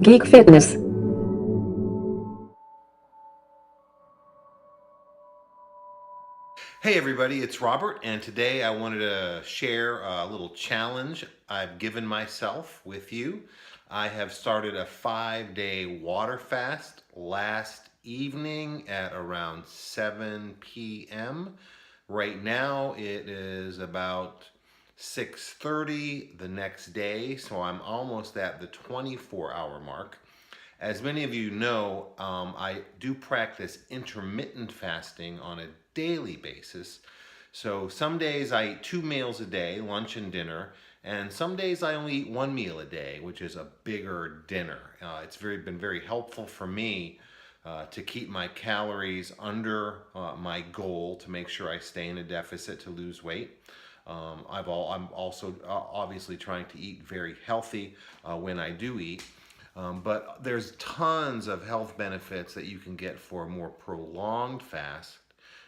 Geek Fitness. Hey everybody, it's Robert, and today I wanted to share a little challenge I've given myself with you. I have started a 5-day water fast last evening at around 7 p.m. Right now it is about 6:30 the next day, so I'm almost at the 24-hour mark. As many of you know, I do practice intermittent fasting on a daily basis. So some days I eat 2 meals a day, lunch and dinner, and some days I only eat 1 meal a day, which is a bigger dinner. It's been very helpful for me to keep my calories under my goal to make sure I stay in a deficit to lose weight. I'm also obviously trying to eat very healthy when I do eat. But there's tons of health benefits that you can get for a more prolonged fast,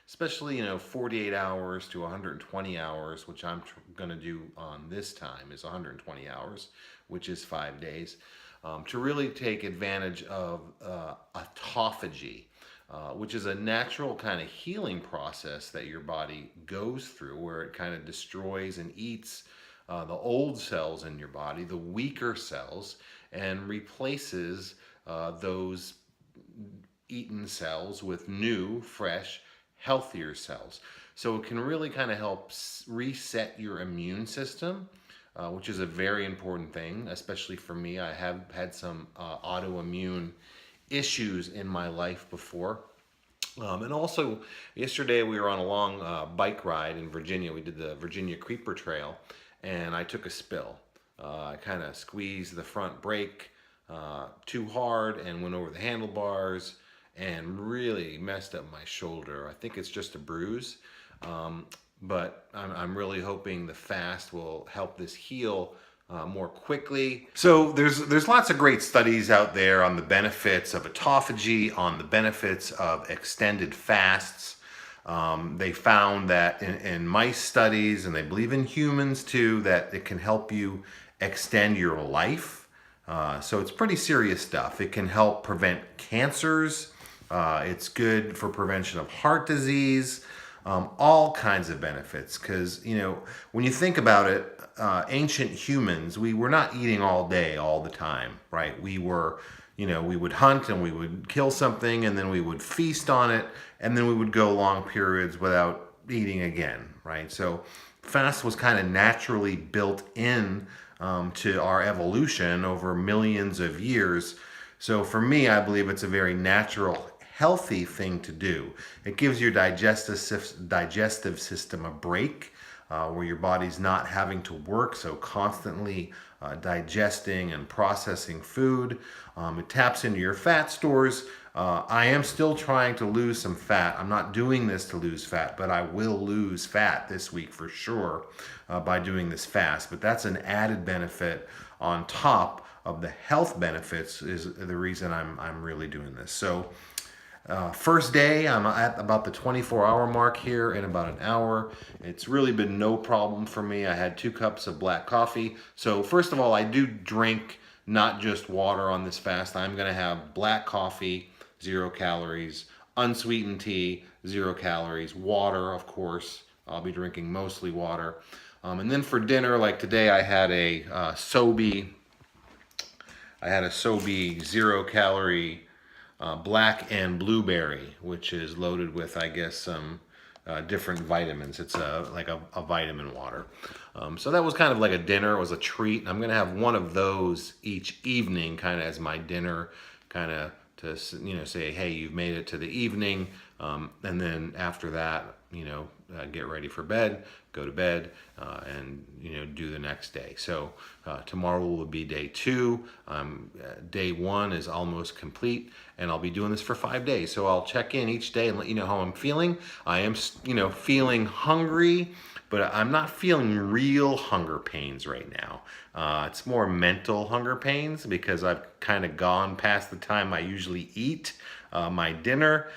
especially 48 hours to 120 hours, which I'm going to do on this time is 120 hours, which is 5 days, to really take advantage of autophagy. Which is a natural kind of healing process that your body goes through, where it kind of destroys and eats the old cells in your body, the weaker cells, and replaces those eaten cells with new, fresh, healthier cells. So it can really kind of help reset your immune system, which is a very important thing, especially for me. I have had some autoimmune issues in my life before. And also, yesterday we were on a long bike ride in Virginia. We did the Virginia Creeper Trail, and I took a spill. I kind of squeezed the front brake too hard and went over the handlebars and really messed up my shoulder. I think it's just a bruise, but I'm really hoping the fast will help this heal more quickly. So there's lots of great studies out there on the benefits of autophagy, on the benefits of extended fasts. They found that in mice studies, and they believe in humans too, that it can help you extend your life. So it's pretty serious stuff. It can help prevent cancers. It's good for prevention of heart disease. All kinds of benefits. Because when you think about it, ancient humans, we were not eating all day, all the time, right? We would hunt and we would kill something and then we would feast on it and then we would go long periods without eating again, right? So fast was kind of naturally built in to our evolution over millions of years. So for me, I believe it's a very natural, healthy thing to do. It gives your digestive system a break, where your body's not having to work so constantly digesting and processing food. It taps into your fat stores. I am still trying to lose some fat. I'm not doing this to lose fat, but I will lose fat this week for sure by doing this fast. But that's an added benefit on top of the health benefits is the reason I'm really doing this. So first day, I'm at about the 24-hour mark here in about an hour. It's really been no problem for me. I had 2 cups of black coffee. So first of all, I do drink not just water on this fast. I'm going to have black coffee, 0 calories, unsweetened tea, 0 calories, water, of course. I'll be drinking mostly water. And then for dinner, like today, I had a Sobe 0 calorie black and blueberry, which is loaded with, I guess, some different vitamins. It's like a vitamin water. So that was kind of like a dinner. It was a treat. I'm going to have one of those each evening, kind of as my dinner, kind of to say, hey, you've made it to the evening. And then after that, get ready for bed, go to bed, and do the next day. So tomorrow will be day 2. Day 1 is almost complete, and I'll be doing this for 5 days. So I'll check in each day and let you know how I'm feeling. I am, feeling hungry, but I'm not feeling real hunger pains right now. It's more mental hunger pains because I've kind of gone past the time I usually eat my dinner.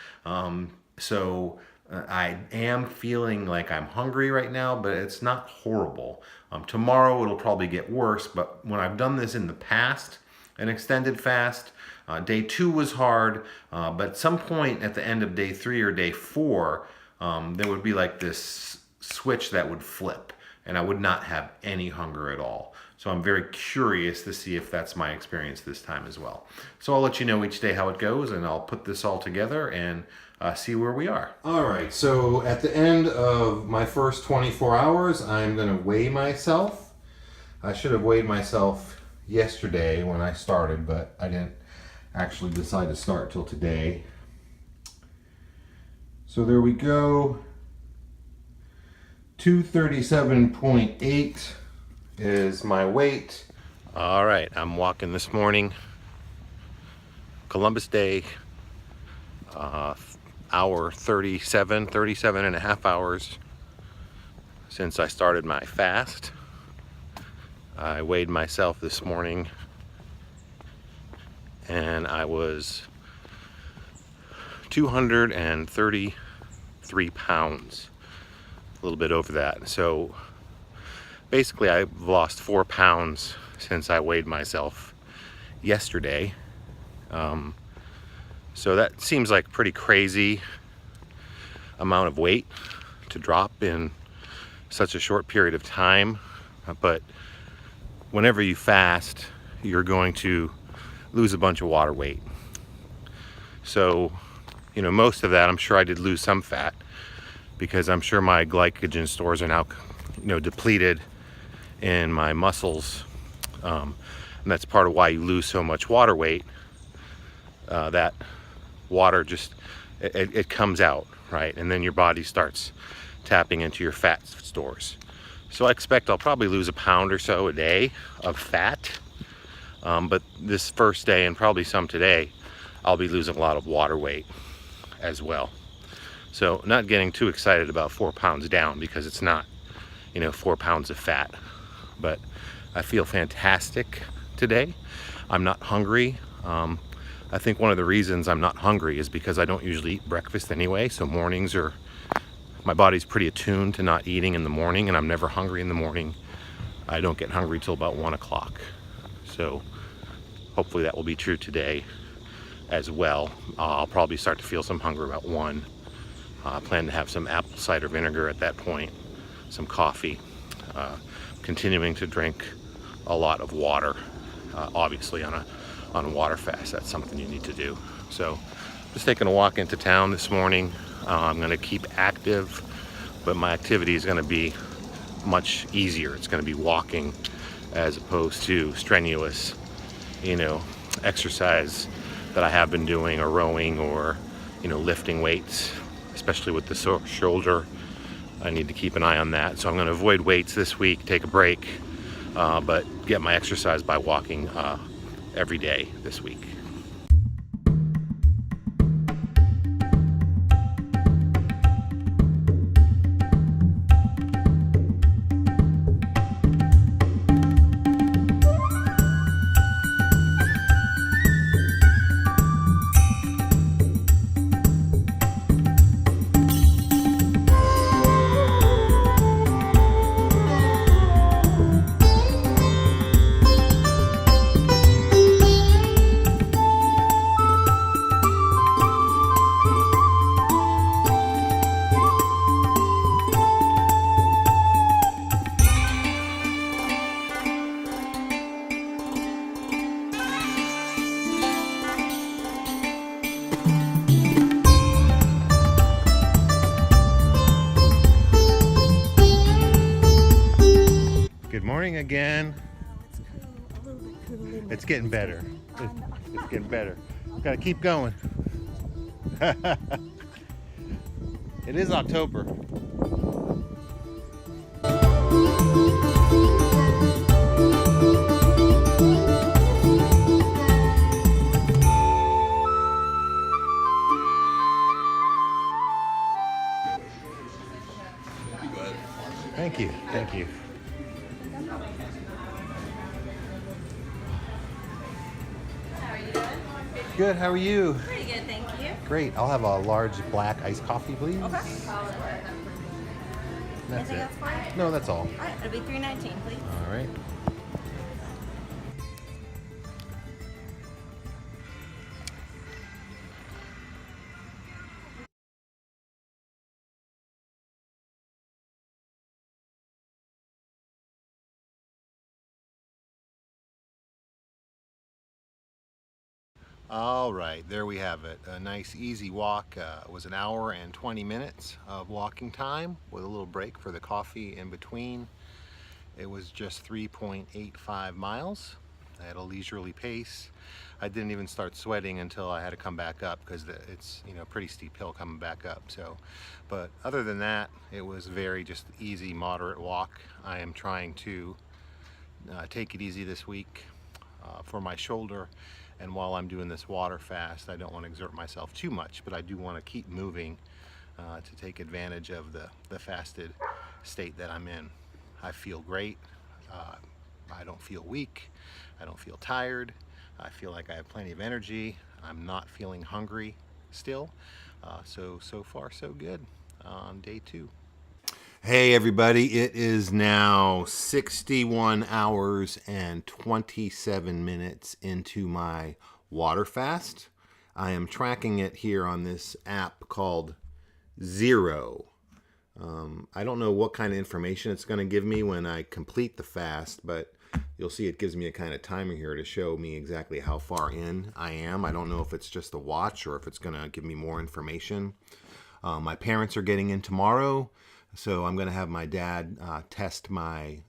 So I am feeling like I'm hungry right now, but it's not horrible. Tomorrow it'll probably get worse, but when I've done this in the past, an extended fast. Day 2 was hard, but at some point at the end of day 3 or day 4, there would be like this switch that would flip, and I would not have any hunger at all. So I'm very curious to see if that's my experience this time as well. So I'll let you know each day how it goes, and I'll put this all together and see where we are. All right, so at the end of my first 24 hours, I'm gonna weigh myself. I should have weighed myself yesterday when I started, but I didn't actually decide to start till today. So there we go. 237.8 is my weight. All right, I'm walking this morning. Columbus Day, hour 37 and a half hours since I started my fast. I weighed myself this morning and I was 233 pounds, a little bit over that. So basically I've lost 4 pounds since I weighed myself yesterday. So that seems like pretty crazy amount of weight to drop in such a short period of time. But whenever you fast, you're going to lose a bunch of water weight. So, you know, most of that, I'm sure I did lose some fat because I'm sure my glycogen stores are now, you know, depleted in my muscles. And that's part of why you lose so much water weight. That water just, it comes out, right? And then your body starts tapping into your fat stores. So I expect I'll probably lose a pound or so a day of fat. But this first day and probably some today, I'll be losing a lot of water weight as well. So not getting too excited about 4 pounds down because it's not, you know, 4 pounds of fat. But I feel fantastic today. I'm not hungry. I think one of the reasons I'm not hungry is because I don't usually eat breakfast anyway. So mornings are, my body's pretty attuned to not eating in the morning, and I'm never hungry in the morning. I don't get hungry till about 1 o'clock. So hopefully that will be true today as well. I'll probably start to feel some hunger about 1. I plan to have some apple cider vinegar at that point, some coffee, continuing to drink a lot of water, obviously on a water fast. That's something you need to do. So just taking a walk into town this morning. I'm going to keep active, but my activity is going to be much easier. It's going to be walking as opposed to strenuous, you know, exercise that I have been doing, or rowing, or, you know, lifting weights, especially with the sore shoulder. I need to keep an eye on that. So I'm going to avoid weights this week, take a break, but get my exercise by walking every day this week. Good morning again. It's getting better. It's getting better. Gotta keep going. It is October. Thank you. Thank you. Good, how are you? Pretty good, thank you. Great, I'll have a large black iced coffee, please. Okay. That's Anything it. else for you? No, that's all. All right, it'll be $3.19, please. All right. All right, there we have it. A nice easy walk. It was an hour and 20 minutes of walking time with a little break for the coffee in between. It was just 3.85 miles at a leisurely pace. I didn't even start sweating until I had to come back up because it's pretty steep hill coming back up. So, but other than that, it was very just easy, moderate walk. I am trying to take it easy this week for my shoulder. And while I'm doing this water fast, I don't want to exert myself too much, but I do want to keep moving to take advantage of the fasted state that I'm in. I feel great. Uh, I don't feel weak. I don't feel tired. I feel like I have plenty of energy. I'm not feeling hungry still. So far so good on day 2. Hey everybody, it is now 61 hours and 27 minutes into my water fast. I am tracking it here on this app called Zero. I don't know what kind of information it's going to give me when I complete the fast, but you'll see it gives me a kind of timer here to show me exactly how far in I am. I don't know if it's just a watch or if it's going to give me more information. My parents are getting in tomorrow, so I'm going to have my dad test my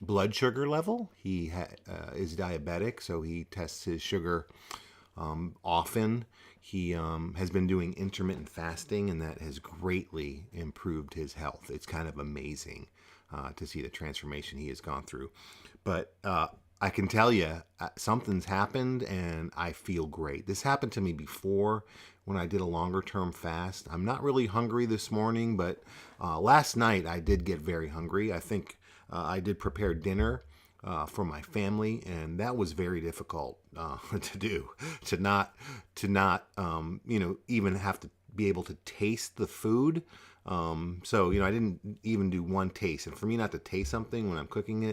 blood sugar level. He is diabetic, so he tests his sugar often. He has been doing intermittent fasting, and that has greatly improved his health. It's kind of amazing to see the transformation he has gone through. But I can tell you, something's happened, and I feel great. This happened to me before when I did a longer term fast. I'm not really hungry this morning, but last night I did get very hungry. I think I did prepare dinner for my family, and that was very difficult to do. To not even have to be able to taste the food. So I didn't even do one taste, and for me not to taste something when I'm cooking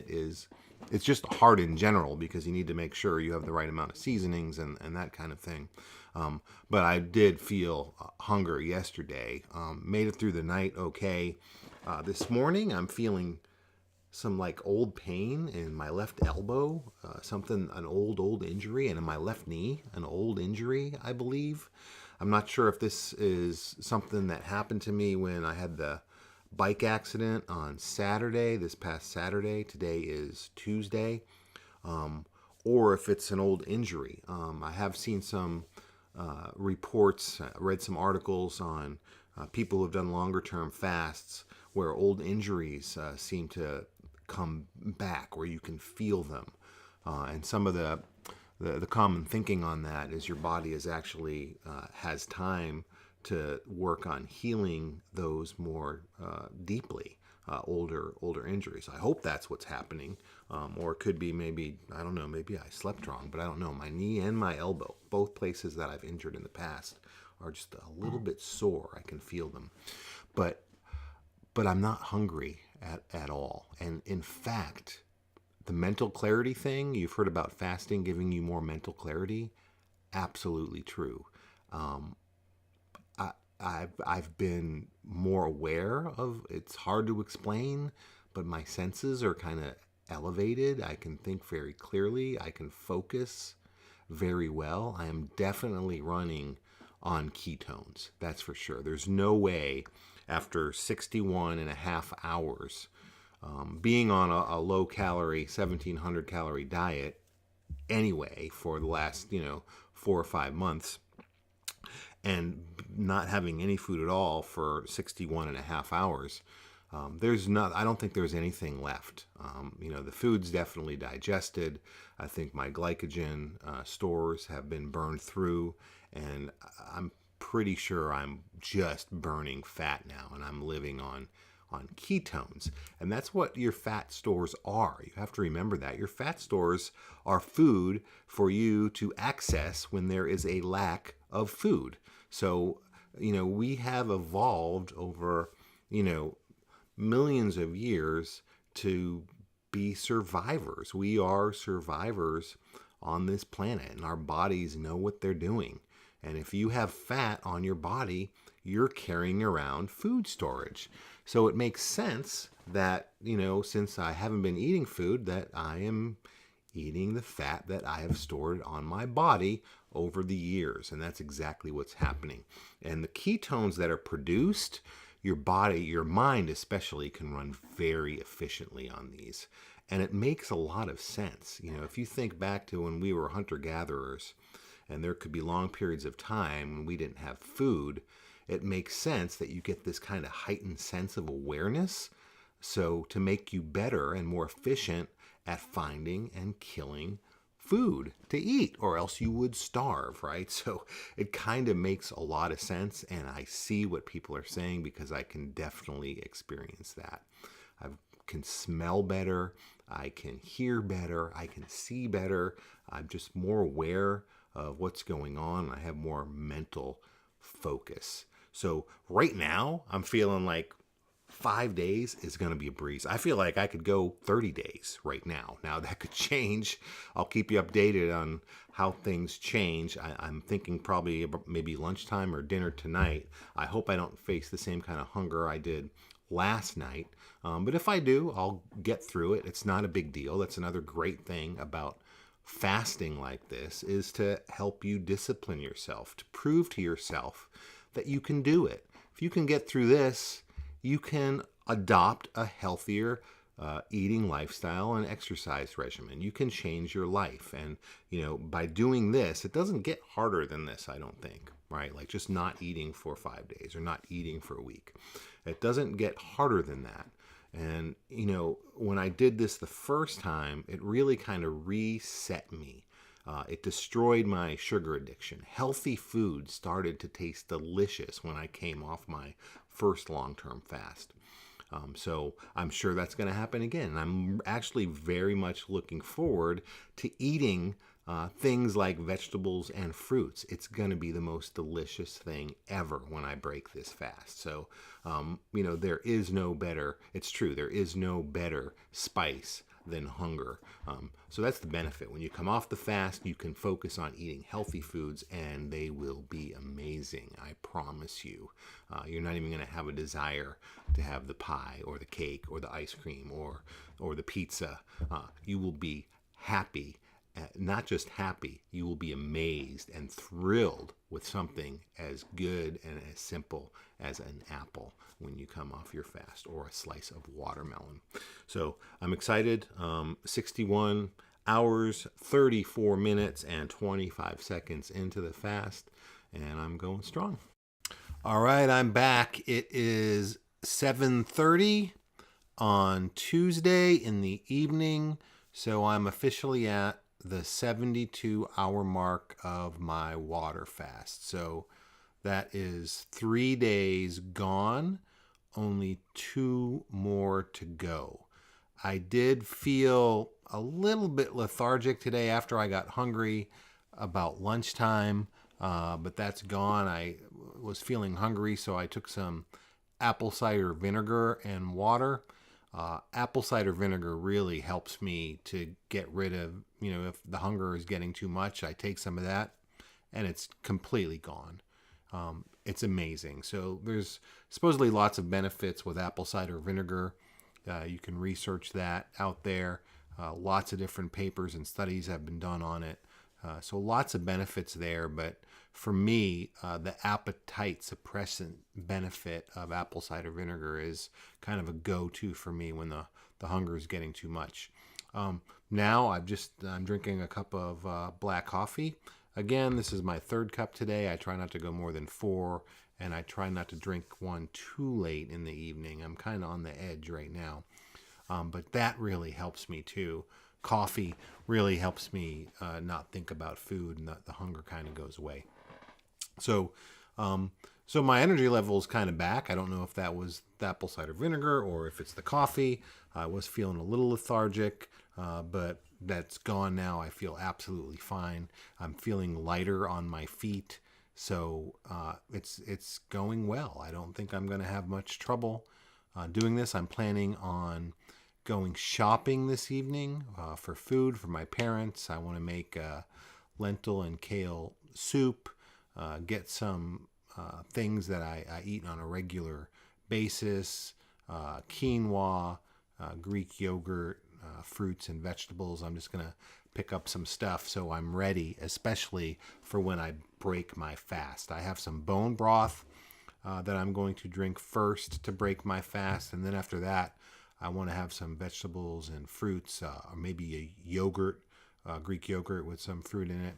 it's just hard in general because you need to make sure you have the right amount of seasonings and that kind of thing. But I did feel hunger yesterday. Made it through the night okay. This morning I'm feeling some like old pain in my left elbow, an old injury, and in my left knee, an old injury, I believe. I'm not sure if this is something that happened to me when I had the bike accident on Saturday, this past Saturday. Today is Tuesday. Or if it's an old injury. I have seen some reports, read some articles on people who have done longer term fasts where old injuries seem to come back, where you can feel them. And some of the common thinking on that is your body is actually has time to work on healing those more deeply, older injuries. I hope that's what's happening, or it could be maybe, I don't know, maybe I slept wrong, but I don't know. My knee and my elbow, both places that I've injured in the past, are just a little bit sore. I can feel them, but I'm not hungry at all. And in fact, the mental clarity thing, you've heard about fasting giving you more mental clarity. Absolutely true. I've been more aware of, it's hard to explain, but my senses are kind of elevated. I can think very clearly. I can focus very well. I am definitely running on ketones. That's for sure. There's no way after 61 and a half hours being on a low calorie 1700 calorie diet anyway for the last 4 or 5 months, and not having any food at all for 61 and a half hours, I don't think there's anything left. The food's definitely digested. I think my glycogen stores have been burned through, and I'm pretty sure I'm just burning fat now, and I'm living on ketones. And that's what your fat stores are. You have to remember that. Your fat stores are food for you to access when there is a lack of food. So, we have evolved over, millions of years to be survivors. We are survivors on this planet, and our bodies know what they're doing. And if you have fat on your body, you're carrying around food storage. So it makes sense that, since I haven't been eating food, that I am eating the fat that I have stored on my body over the years. And that's exactly what's happening. And the ketones that are produced, your body, your mind especially, can run very efficiently on these. And it makes a lot of sense. If you think back to when we were hunter-gatherers, and there could be long periods of time when we didn't have food, it makes sense that you get this kind of heightened sense of awareness. So to make you better and more efficient at finding and killing food to eat, or else you would starve, right? So it kind of makes a lot of sense, and I see what people are saying because I can definitely experience that. I can smell better, I can hear better, I can see better. I'm just more aware of what's going on. I have more mental focus. So right now, I'm feeling like 5 days is going to be a breeze. I feel like I could go 30 days right now. Now that could change. I'll keep you updated on how things change. I'm thinking probably maybe lunchtime or dinner tonight. I hope I don't face the same kind of hunger I did last night. But if I do, I'll get through it. It's not a big deal. That's another great thing about fasting like this, is to help you discipline yourself, to prove to yourself that you can do it. If you can get through this, you can adopt a healthier eating lifestyle and exercise regimen. You can change your life. And, by doing this, it doesn't get harder than this, I don't think, right? Like just not eating for 5 days or not eating for a week. It doesn't get harder than that. And, when I did this the first time, it really kind of reset me. It destroyed my sugar addiction. Healthy food started to taste delicious when I came off my first long-term fast. So I'm sure that's going to happen again. And I'm actually very much looking forward to eating things like vegetables and fruits. It's going to be the most delicious thing ever when I break this fast. So, there is no better, it's true, there is no better spice than hunger. So that's the benefit. When you come off the fast, you can focus on eating healthy foods, and they will be amazing. I promise you. You're not even going to have a desire to have the pie or the cake or the ice cream or the pizza. You will be happy. Not just happy, you will be amazed and thrilled with something as good and as simple as an apple when you come off your fast, or a slice of watermelon. So I'm excited. 61 hours, 34 minutes, and 25 seconds into the fast, and I'm going strong. All right, I'm back. It is 7:30 on Tuesday in the evening, so I'm officially at the 72-hour mark of my water fast. So that is 3 days gone, only 2 more to go. I did feel a little bit lethargic today after I got hungry about lunchtime, but that's gone. I was feeling hungry, so I took some apple cider vinegar and water. Apple cider vinegar really helps me to get rid of, if the hunger is getting too much, I take some of that and it's completely gone. It's amazing. So there's supposedly lots of benefits with apple cider vinegar. You can research that out there. Lots of different papers and studies have been done on it. So lots of benefits there, but for me, the appetite suppressant benefit of apple cider vinegar is kind of a go-to for me when the hunger is getting too much. Now I'm drinking a cup of black coffee. Again, this is my 3rd cup today. I try not to go more than 4, and I try not to drink one too late in the evening. I'm kind of on the edge right now, but that really helps me too. Coffee really helps me not think about food, and the hunger kind of goes away. So my energy level is kind of back. I don't know if that was the apple cider vinegar or if it's the coffee. I was feeling a little lethargic, but that's gone now. I feel absolutely fine. I'm feeling lighter on my feet. So it's going well. I don't think I'm going to have much trouble doing this. I'm planning on going shopping this evening for food for my parents. I want to make lentil and kale soup, get some things that I eat on a regular basis, quinoa, Greek yogurt, fruits and vegetables. I'm just going to pick up some stuff so I'm ready, especially for when I break my fast. I have some bone broth that I'm going to drink first to break my fast, and then after that, I want to have some vegetables and fruits, or maybe a yogurt, Greek yogurt with some fruit in it.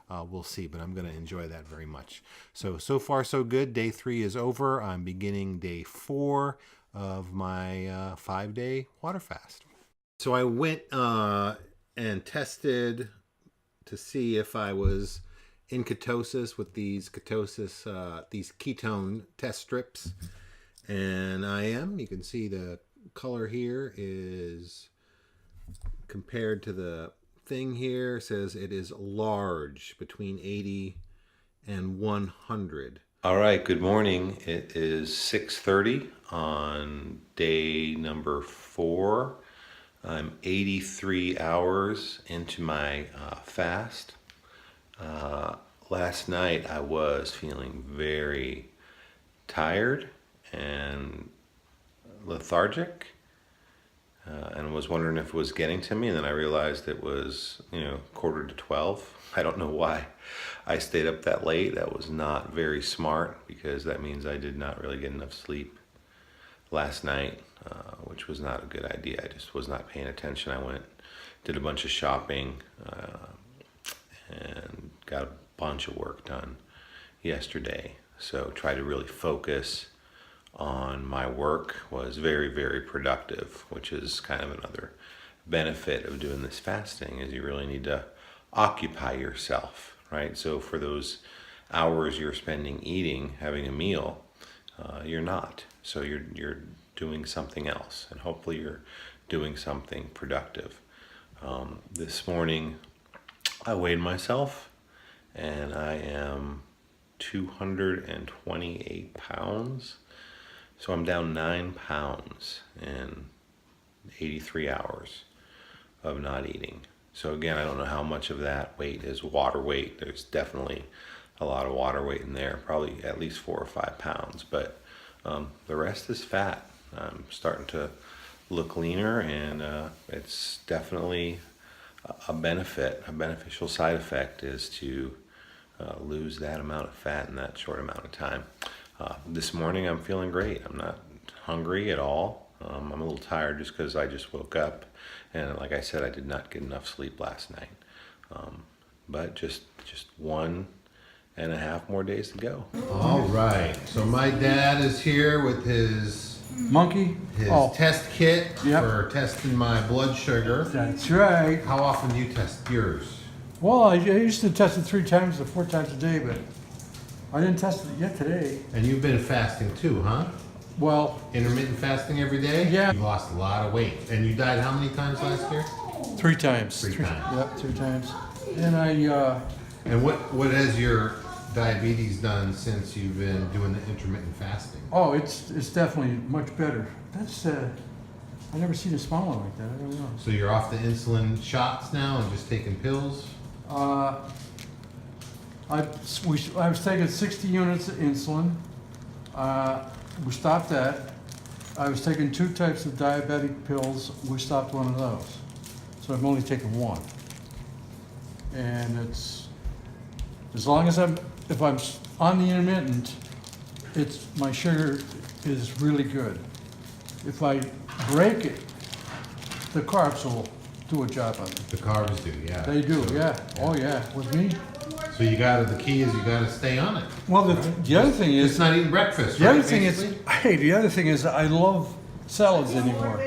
We'll see, but I'm going to enjoy that very much. So far so good. Day 3 is over. I'm beginning day 4 of my 5-day water fast. So I went and tested to see if I was in ketosis with these ketone test strips, and I am. You can see the color here is compared to the thing here, says it is large, between 80 and 100. All right, good morning. It is 6:30 on day number 4. I'm 83 hours into my fast. Last night I was feeling very tired and lethargic, and was wondering if it was getting to me, and then I realized it was, 11:45. I don't know why I stayed up that late. That was not very smart, because that means I did not really get enough sleep last night, which was not a good idea. I just was not paying attention. I went, did a bunch of shopping, and got a bunch of work done yesterday. So tried to really focus on my work. Was very, very productive, which is kind of another benefit of doing this fasting, is you really need to occupy yourself, right? So for those hours you're spending eating, having a meal, you're not. So you're doing something else, and hopefully you're doing something productive. This morning I weighed myself, and I am 228 pounds. So I'm down 9 pounds in 83 hours of not eating. So again, I don't know how much of that weight is water weight. There's definitely a lot of water weight in there, probably at least 4 or 5 pounds, but the rest is fat. I'm starting to look leaner, and it's definitely a beneficial side effect is to lose that amount of fat in that short amount of time. This morning I'm feeling great. I'm not hungry at all. I'm a little tired just because I just woke up, and like I said, I did not get enough sleep last night. But just 1.5 more days to go. All right. So my dad is here with his test kit for testing my blood sugar. That's right. How often do you test yours? Well, I used to test it 3 times to 4 times a day, but I didn't test it yet today. And you've been fasting too, huh? Well, intermittent fasting every day? Yeah. You lost a lot of weight. And you died how many times last year? 3 times. 3 times. Yep, 3 times. And And what has your diabetes done since you've been doing the intermittent fasting? Oh, it's definitely much better. That's I never seen it smaller like that. I don't know. So you're off the insulin shots now and just taking pills? I was taking 60 units of insulin. We stopped that. I was taking 2 types of diabetic pills. We stopped one of those. So I'm only taking 1. And it's, as long as if I'm on the intermittent, my sugar is really good. If I break it, the carbs will do a job on me. The carbs do, yeah. They do, yeah. Oh yeah, with me. So the key is you gotta stay on it. Well, the other thing is, it's not eating breakfast, the right, other thing basically? the other thing is I love salads anymore,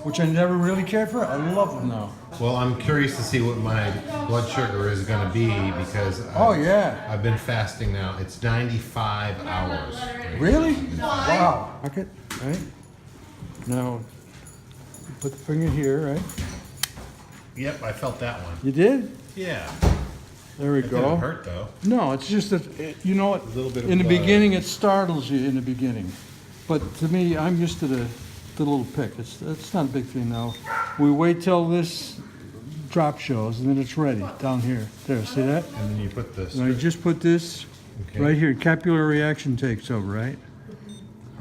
which I never really cared for. I love them now. Well, I'm curious to see what my blood sugar is gonna be, because I've been fasting now. It's 95 hours. Right? Really? Wow. Okay, right. Now, you put the finger here, right? Yep, I felt that one. You did? Yeah. There we It go. didn't hurt though. No, it's just that, you know what? A little bit of in the blood. beginning, it startles you in the beginning. But to me, I'm used to the little pick. It's not a big thing now. We wait till this drop shows, and then it's ready down here. There, see that? And then you put this. Now you just put this right here. Capillary reaction takes over, right?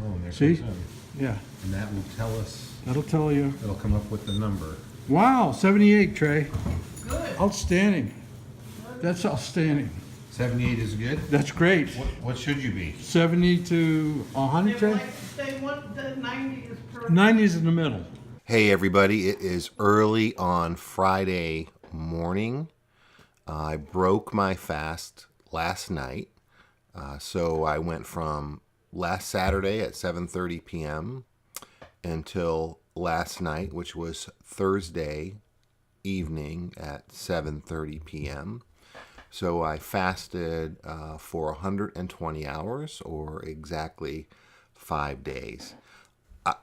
Oh, and there See? goes in. Yeah. And that will tell us. That'll tell you. It'll come up with the number. Wow, 78, Trey. Good. outstanding. That's outstanding. 78 is good. That's great. What should you be? 70 to 100, Jay? They want the 90 is perfect. 90 is in the middle. Hey everybody, it is early on Friday morning. I broke my fast last night. So I went from last Saturday at 7:30 p.m. until last night, which was Thursday evening at 7:30 p.m. So I fasted for 120 hours, or exactly 5 days.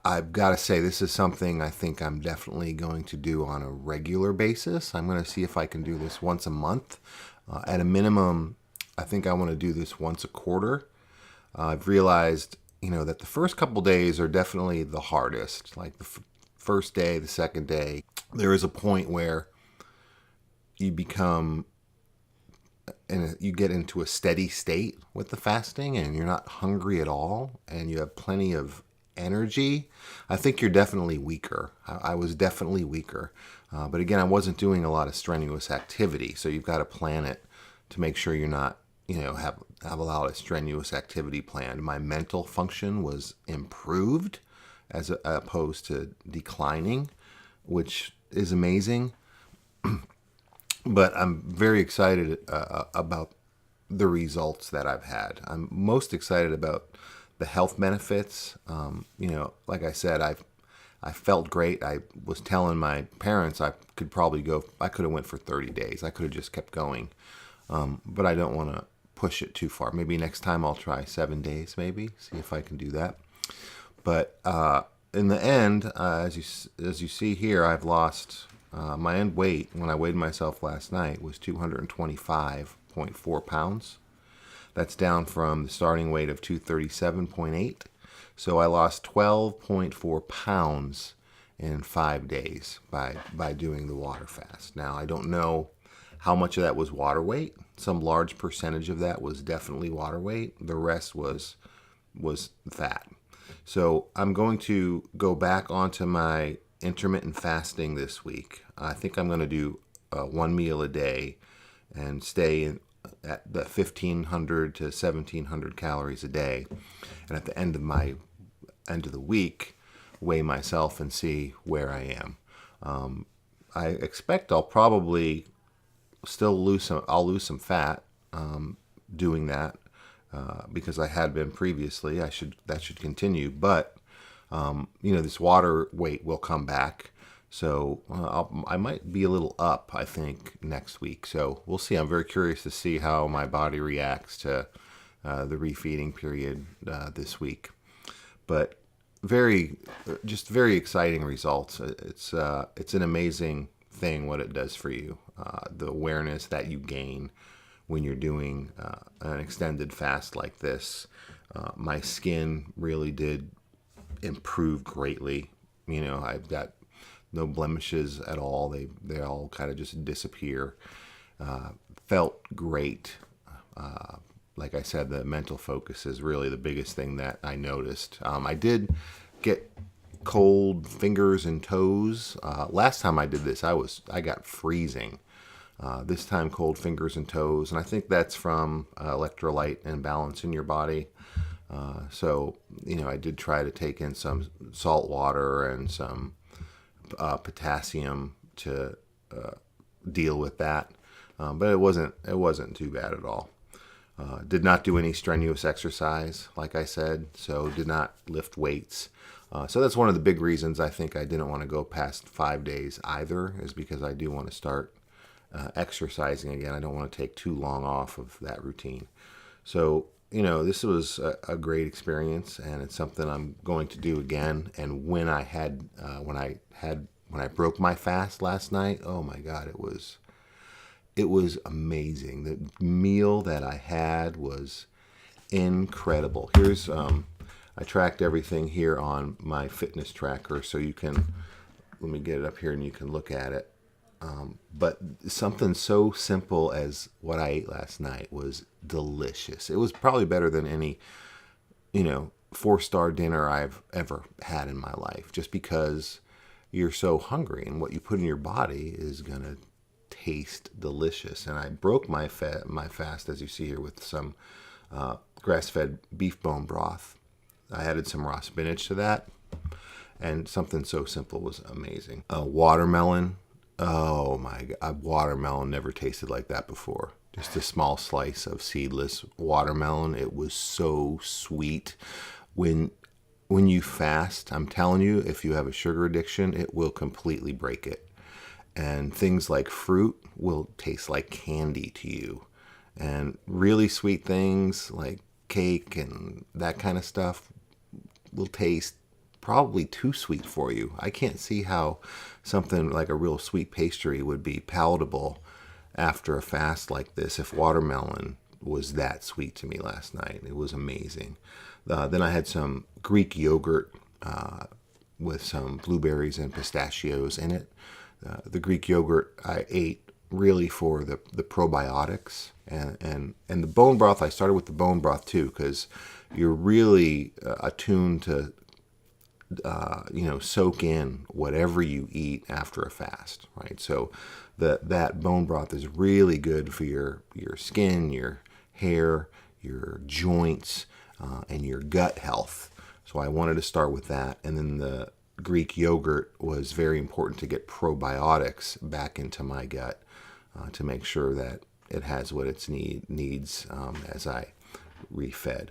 I've got to say, this is something I think I'm definitely going to do on a regular basis. I'm going to see if I can do this once a month. At a minimum, I think I want to do this once a quarter. I've realized, that the first couple days are definitely the hardest. Like the first day, the second day, there is a point where you become, and you get into a steady state with the fasting, and you're not hungry at all, and you have plenty of energy. I think you're definitely weaker. I was definitely weaker. But again, I wasn't doing a lot of strenuous activity. So you've got to plan it to make sure you're not, have a lot of strenuous activity planned. My mental function was improved as opposed to declining, which is amazing. But I'm very excited about the results that I've had. I'm most excited about the health benefits. Like I said, I felt great. I was telling my parents I could have went for 30 days. I could have just kept going. But I don't want to push it too far. Maybe next time I'll try 7 days, maybe, see if I can do that. But in the end, as you see here, I've lost my end weight when I weighed myself last night was 225.4 pounds. That's down from the starting weight of 237.8. So I lost 12.4 pounds in 5 days by doing the water fast. Now, I don't know how much of that was water weight. Some large percentage of that was definitely water weight. The rest was fat. So I'm going to go back onto my intermittent fasting this week. I think I'm going to do 1 meal a day and stay at the 1,500 to 1,700 calories a day. And at the end of the week, weigh myself and see where I am. I expect I'll probably still lose some fat doing that because I had been previously. That should continue, but this water weight will come back. So I might be a little up, I think, next week. So we'll see. I'm very curious to see how my body reacts to the refeeding period this week. But very exciting results. It's an amazing thing what it does for you. The awareness that you gain when you're doing an extended fast like this. My skin really did improve greatly. I've got no blemishes at all. They all kind of just disappear. Felt great. Like I said, the mental focus is really the biggest thing that I noticed. I did get cold fingers and toes. Last time I did this, I got freezing. This time, cold fingers and toes, and I think that's from electrolyte imbalance in your body. So I did try to take in some salt water and some potassium to deal with that, but it wasn't too bad at all. Did not do any strenuous exercise, like I said, so did not lift weights. So that's one of the big reasons I think I didn't want to go past 5 days either, is because I do want to start exercising again. I don't want to take too long off of that routine. So this was a great experience, and it's something I'm going to do again. And when I broke my fast last night, oh my God, it was amazing. The meal that I had was incredible. Here's I tracked everything here on my fitness tracker, so you can, let me get it up here and you can look at it. But something so simple as what I ate last night was delicious. It was probably better than any, 4-star dinner I've ever had in my life, just because you're so hungry, and what you put in your body is going to taste delicious. And I broke my fast, as you see here, with some grass-fed beef bone broth. I added some raw spinach to that, and something so simple was amazing. Watermelon. Oh my God, watermelon never tasted like that before. Just a small slice of seedless watermelon. It was so sweet. When you fast, I'm telling you, if you have a sugar addiction, it will completely break it. And things like fruit will taste like candy to you. And really sweet things like cake and that kind of stuff will taste probably too sweet for you. I can't see how something like a real sweet pastry would be palatable after a fast like this if watermelon was that sweet to me last night. It was amazing. Then I had some Greek yogurt with some blueberries and pistachios in it. The Greek yogurt I ate really for the probiotics, and the bone broth. I started with the bone broth too because you're really attuned to soak in whatever you eat after a fast, right? So that bone broth is really good for your skin, your hair, your joints, and your gut health. So I wanted to start with that. And then the Greek yogurt was very important to get probiotics back into my gut to make sure that it has what it needs as I refed.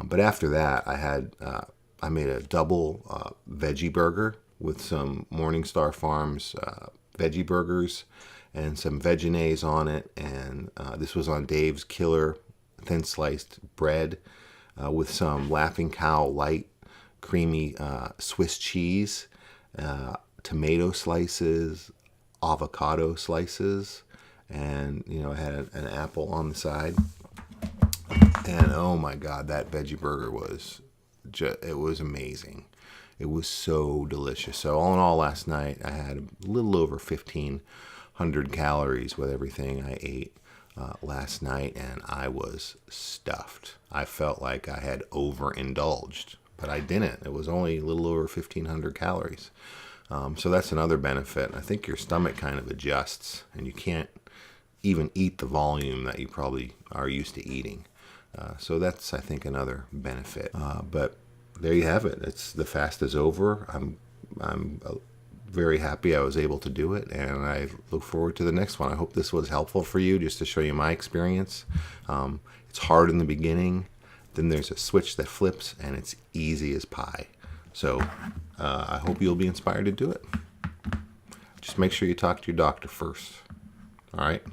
But after that, I made a double veggie burger with some Morningstar Farms veggie burgers and some Vegenaise on it. And this was on Dave's Killer thin sliced bread with some Laughing Cow light creamy Swiss cheese, tomato slices, avocado slices, and I had an apple on the side. And oh my God, that veggie burger was it was amazing. It was so delicious. So all in all, last night I had a little over 1,500 calories with everything I ate last night, and I was stuffed. I felt like I had overindulged, but I didn't. It was only a little over 1,500 calories. So that's another benefit. I think your stomach kind of adjusts, and you can't even eat the volume that you probably are used to eating. So that's, I think, another benefit. But there you have it. The fast is over. I'm very happy I was able to do it, and I look forward to the next one. I hope this was helpful for you, just to show you my experience. It's hard in the beginning. Then there's a switch that flips, and it's easy as pie. So I hope you'll be inspired to do it. Just make sure you talk to your doctor first. All right?